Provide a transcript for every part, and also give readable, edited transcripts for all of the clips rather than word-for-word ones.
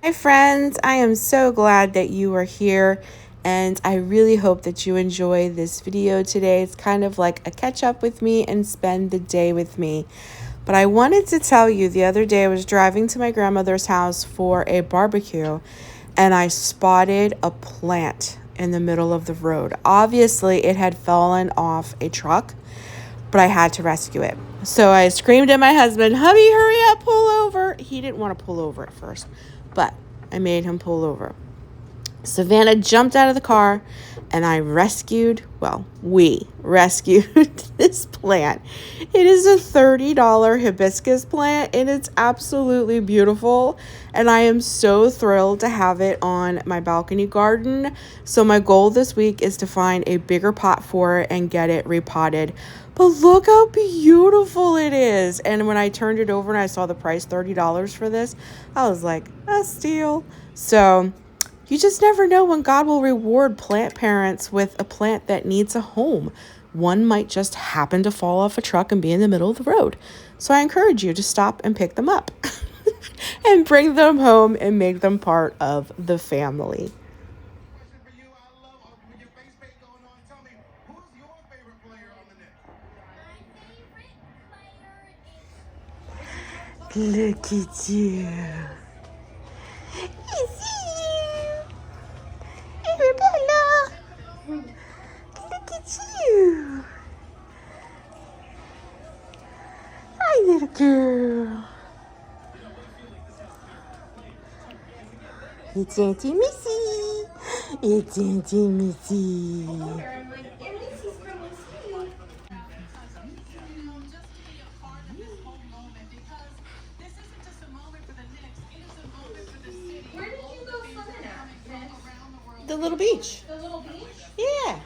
Hi friends, I am so glad that you are here and I really hope that you enjoy this video today. It's kind of like a catch up with me and spend the day with me. But I wanted to tell you the other day I was driving to my grandmother's house for a barbecue and I spotted a plant in the middle of the road. Obviously it had fallen off a truck, but I had to rescue it. So I screamed at my husband, "Hubby, hurry up, pull over." He didn't want to pull over at first, but I made him pull over. Savannah jumped out of the car and we rescued this plant. It is a $30 hibiscus plant and it's absolutely beautiful. And I am so thrilled to have it on my balcony garden. So my goal this week is to find a bigger pot for it and get it repotted. But look how beautiful it is. And when I turned it over and I saw the price, $30 for this, I was like, a steal. So you just never know when God will reward plant parents with a plant that needs a home. One might just happen to fall off a truck and be in the middle of the road. So I encourage you to stop and pick them up and bring them home and make them part of the family. Look at you. It's you. Arabella. Look at you. Hi, little girl. It's Auntie Missy. It's Auntie Missy. The little beach. The little beach? Yeah.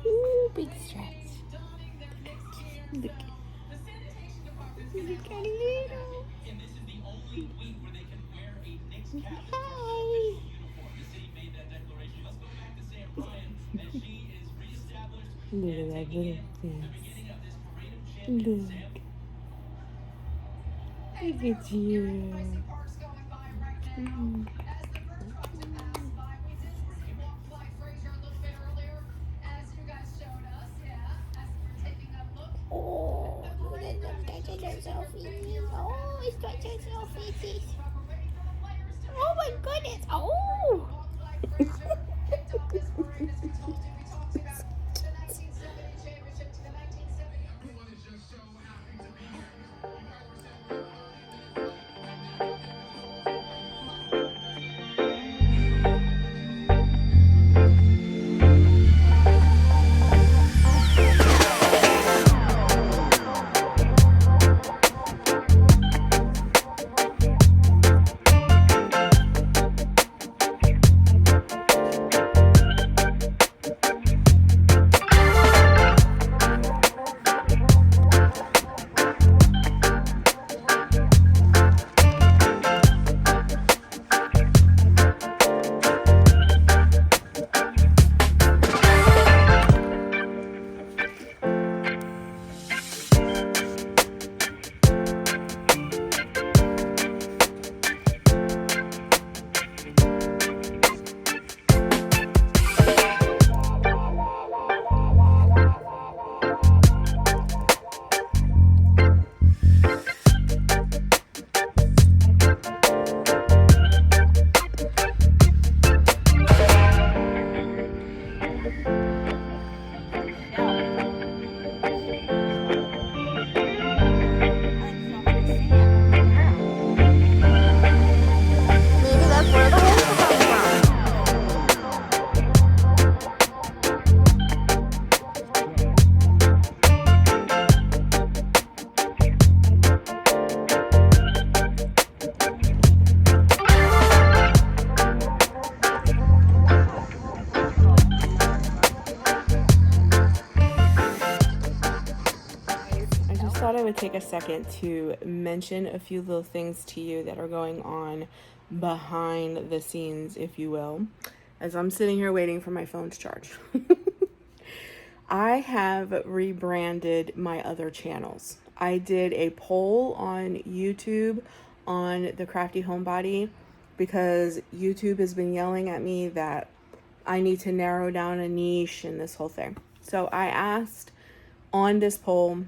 Ooh, big stretch. Look at little. Hi. Look at that little face. Look. Look at you. Oh, look at them touching their selfies. Oh, it's touching selfies. Oh my goodness. Oh. a second to mention a few little things to you that are going on behind the scenes, if you will, as I'm sitting here waiting for my phone to charge. I have rebranded my other channels. I did a poll on YouTube on the Crafty Homebody because YouTube has been yelling at me that I need to narrow down a niche and this whole thing. So I asked on this poll,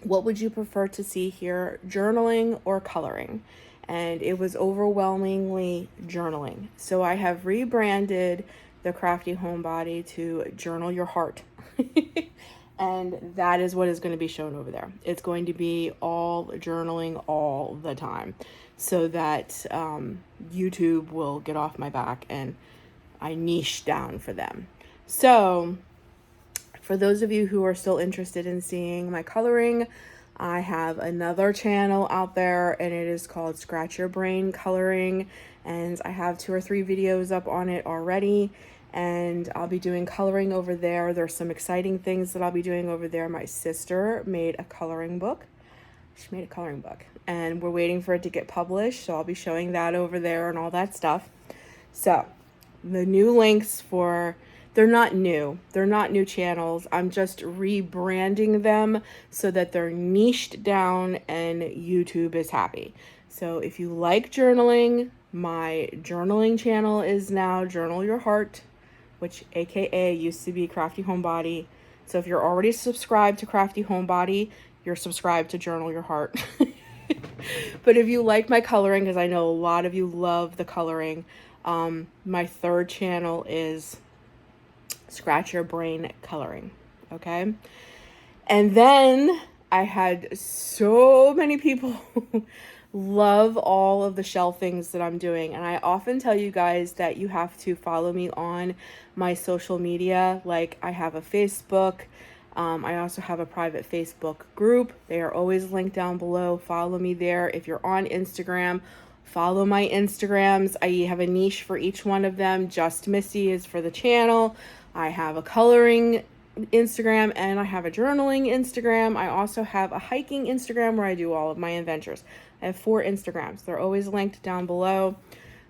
what would you prefer to see here, journaling or coloring? And it was overwhelmingly journaling. So I have rebranded the Crafty Homebody to Journal Your Heart. And that is what is going to be shown over there. It's going to be all journaling all the time so that YouTube will get off my back and I niche down for them. So for those of you who are still interested in seeing my coloring, I have another channel out there and it is called Scratch Your Brain Coloring, and I have 2 or 3 videos up on it already, and I'll be doing coloring over there. There's some exciting things that I'll be doing over there. My sister made a coloring book. She made a coloring book and we're waiting for it to get published, so I'll be showing that over there and all that stuff. So the new links for, they're not new channels. I'm just rebranding them so that they're niched down and YouTube is happy. So if you like journaling, my journaling channel is now Journal Your Heart, which AKA used to be Crafty Homebody. So if you're already subscribed to Crafty Homebody, you're subscribed to Journal Your Heart. But if you like my coloring, because I know a lot of you love the coloring, my third channel is Scratch Your Brain Coloring. Okay. And then I had so many people love all of the shell things that I'm doing. And I often tell you guys that you have to follow me on my social media. Like I have a Facebook. I also have a private Facebook group. They are always linked down below. Follow me there. If you're on Instagram, follow my Instagrams. I have a niche for each one of them. Just Missy is for the channel. I have a coloring Instagram and I have a journaling Instagram. I also have a hiking Instagram where I do all of my adventures. I have 4 Instagrams. They're always linked down below.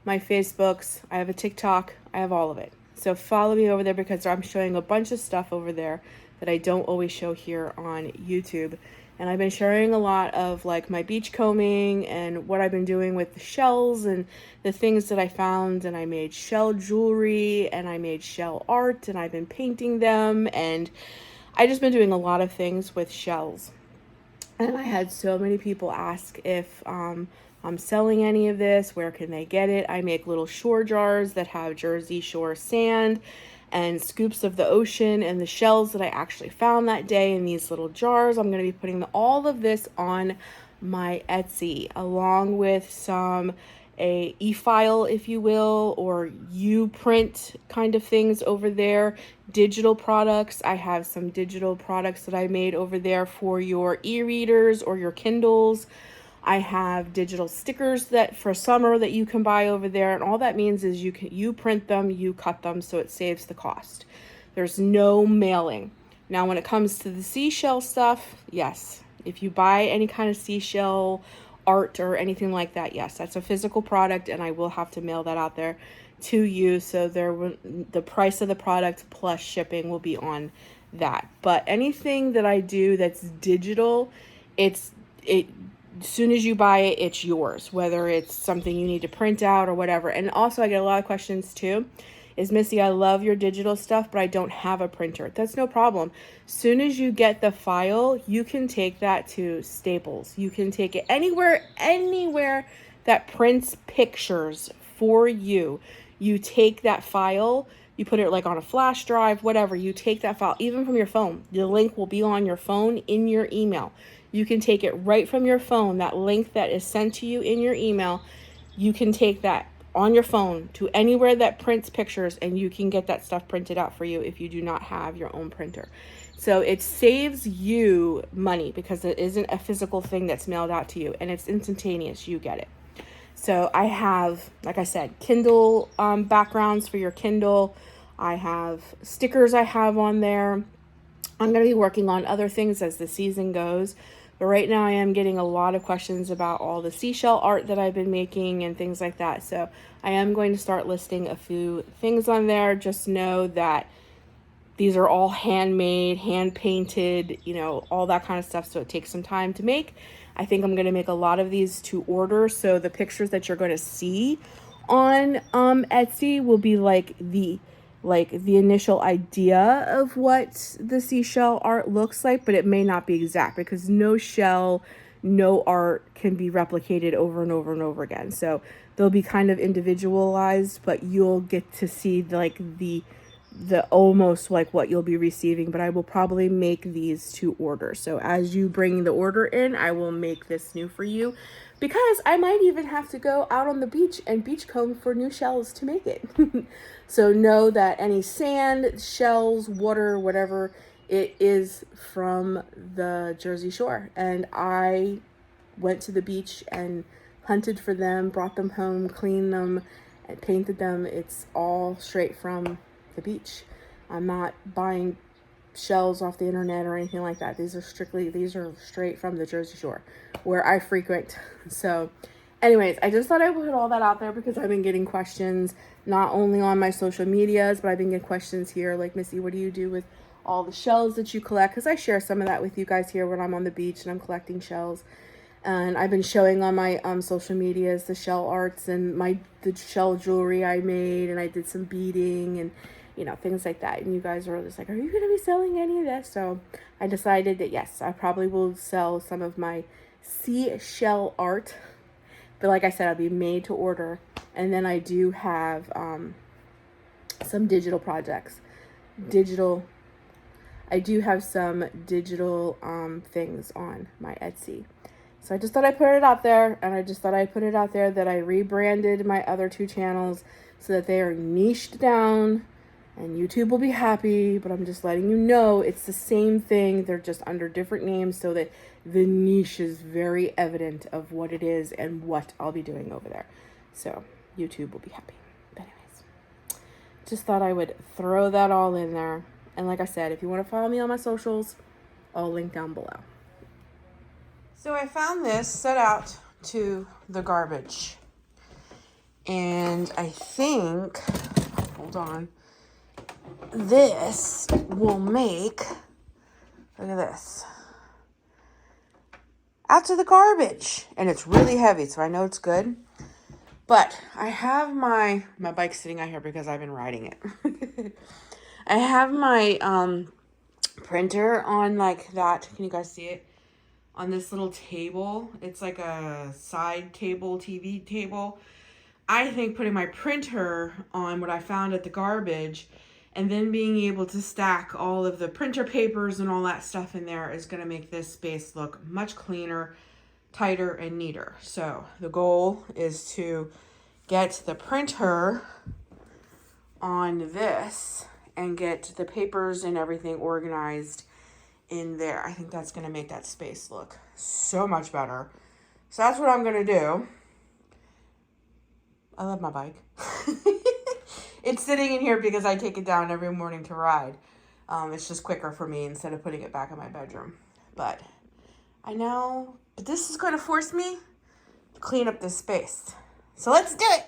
My Facebooks, I have a TikTok, I have all of it. So follow me over there because I'm showing a bunch of stuff over there that I don't always show here on YouTube. And I've been sharing a lot of like my beach combing and what I've been doing with the shells and the things that I found. And I made shell jewelry and I made shell art and I've been painting them. And I just been doing a lot of things with shells. And I had so many people ask if I'm selling any of this, where can they get it? I make little shore jars that have Jersey Shore sand and scoops of the ocean and the shells that I actually found that day in these little jars. I'm going to be putting all of this on my Etsy, along with a e-file, if you will, or U-print kind of things over there. Digital products. I have some digital products that I made over there for your e-readers or your Kindles. I have digital stickers that for summer that you can buy over there. And all that means is you print them, you cut them, so it saves the cost. There's no mailing. Now, when it comes to the seashell stuff, yes. If you buy any kind of seashell art or anything like that, yes, that's a physical product and I will have to mail that out there to you. So the price of the product plus shipping will be on that. But anything that I do that's digital, as soon as you buy it, it's yours, whether it's something you need to print out or whatever. And also I get a lot of questions too, is Missy, I love your digital stuff, but I don't have a printer. That's no problem. Soon as you get the file, you can take that to Staples. You can take it anywhere that prints pictures for you. You take that file, you put it like on a flash drive, whatever. You take that file, even from your phone. The link will be on your phone in your email. You can take it right from your phone, that link that is sent to you in your email. You can take that on your phone to anywhere that prints pictures and you can get that stuff printed out for you if you do not have your own printer. So it saves you money because it isn't a physical thing that's mailed out to you and it's instantaneous. You get it. So I have, like I said, Kindle backgrounds for your Kindle. I have stickers I have on there. I'm going to be working on other things as the season goes. But right now I am getting a lot of questions about all the seashell art that I've been making and things like that. So I am going to start listing a few things on there. Just know that these are all handmade, hand painted, you know, all that kind of stuff. So it takes some time to make. I think I'm going to make a lot of these to order. So the pictures that you're going to see on Etsy will be like the initial idea of what the seashell art looks like, but it may not be exact because no shell, no art can be replicated over and over and over again. So they'll be kind of individualized, but you'll get to see like the almost like what you'll be receiving. But I will probably make these to order. So as you bring the order in, I will make this new for you, because I might even have to go out on the beach and beachcomb for new shells to make it. So know that any sand, shells, water, whatever, it is from the Jersey Shore. And I went to the beach and hunted for them, brought them home, cleaned them, and painted them. It's all straight from the beach. I'm not buying shells off the internet or anything like that. These are straight from the Jersey Shore where I frequent. So anyways, I just thought I would put all that out there because I've been getting questions not only on my social medias, but I've been getting questions here like, Missy, what do you do with all the shells that you collect? Because I share some of that with you guys here when I'm on the beach and I'm collecting shells. And I've been showing on my social medias the shell arts and the shell jewelry I made, and I did some beading and, you know, things like that. And you guys are just like, are you going to be selling any of this? So I decided that yes, I probably will sell some of my seashell art. But like I said, I'll be made to order. And then I do have some digital projects. I do have some digital things on my Etsy. So I just thought I'd put it out there, and I just thought I'd put it out there that I rebranded my other two channels so that they are niched down, and YouTube will be happy, but I'm just letting you know it's the same thing. They're just under different names so that the niche is very evident of what it is and what I'll be doing over there. So YouTube will be happy. But anyways, just thought I would throw that all in there. And like I said, if you want to follow me on my socials, I'll link down below. So I found this set out to the garbage. And I think, hold on, this will make, look at this, out to the garbage. And it's really heavy, so I know it's good. But I have my bike sitting out here because I've been riding it. I have my printer on like that. Can you guys see it? On this little table. It's like a side table, TV table. I think putting my printer on what I found at the garbage and then being able to stack all of the printer papers and all that stuff in there is going to make this space look much cleaner, tighter, and neater. So the goal is to get the printer on this and get the papers and everything organized in there. I think that's going to make that space look so much better. So that's what I'm going to do. I love my bike. It's sitting in here because I take it down every morning to ride. It's just quicker for me instead of putting it back in my bedroom. But this is going to force me to clean up this space. So let's do it.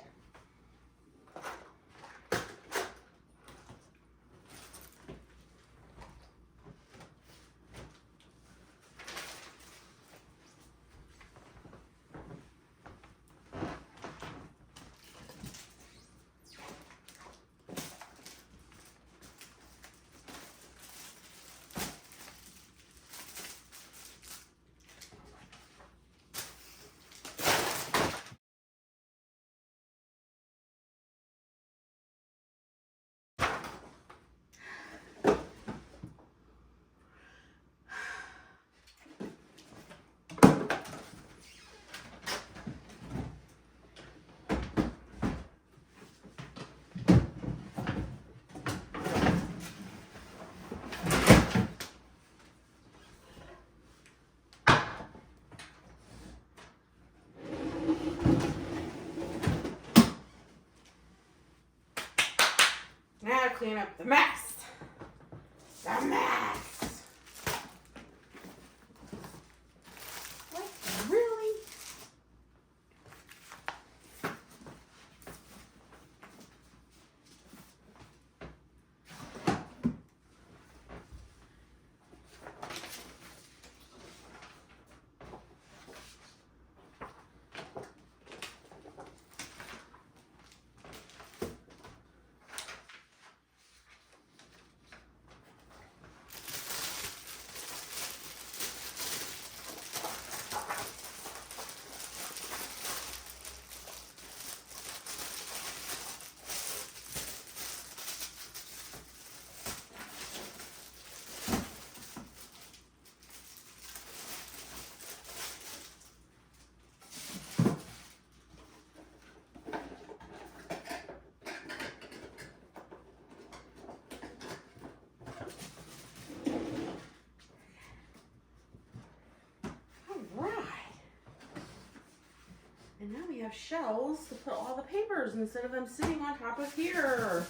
Now to clean up the mess. The mess. And now we have shelves to put all the papers instead of them sitting on top of here.